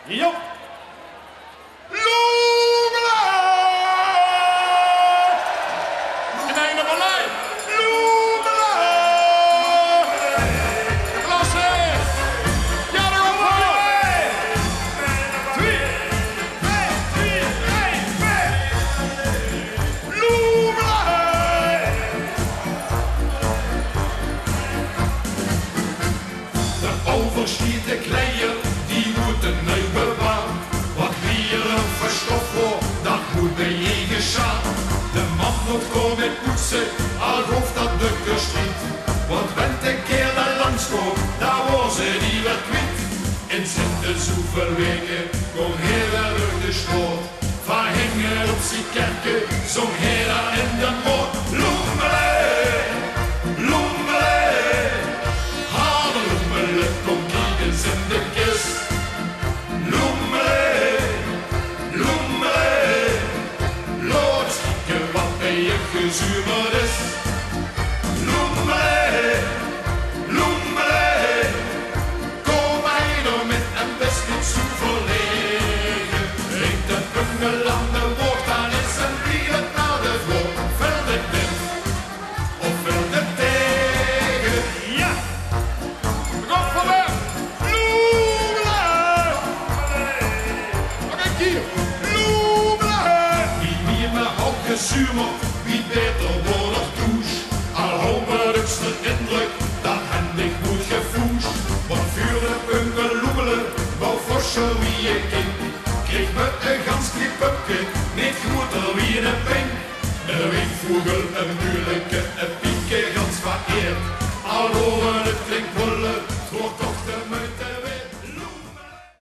Jo. Overstiet de kleier, die moeten nu bewaard. Wat weer een verstof voor, dat moet bij je geschaad. De man moet komen poetsen, al hoeft dat de kust niet. Want went een keer naar langskomt, daar wordt ze die weer kwijt. En zitten zoveel weken, kon heel erg de stoot. Van hingen op zijn kerken, zong Hera in de moord. In de kist. Loemele, loemele, Lord, stieke wat bij je gezuurd is. Loemele, loemele, kom mij door met een best niet zo verlegen. Drinkt een bungelande woord, dan is een bier het naar de vloer. Vul de dim, of vul de tegen. Ja. Kom voor me. Zuur, wie beter wordt of douche. Al hopelijk de indruk dat handig moet gevoest. Want vuren punken loemelen, wou forser wie je kind. Kreeg me een gans pupke, niet groter wie een pink. Een windvogel, een muurlijke, een pieke gans vereerd. Al horen het klinkt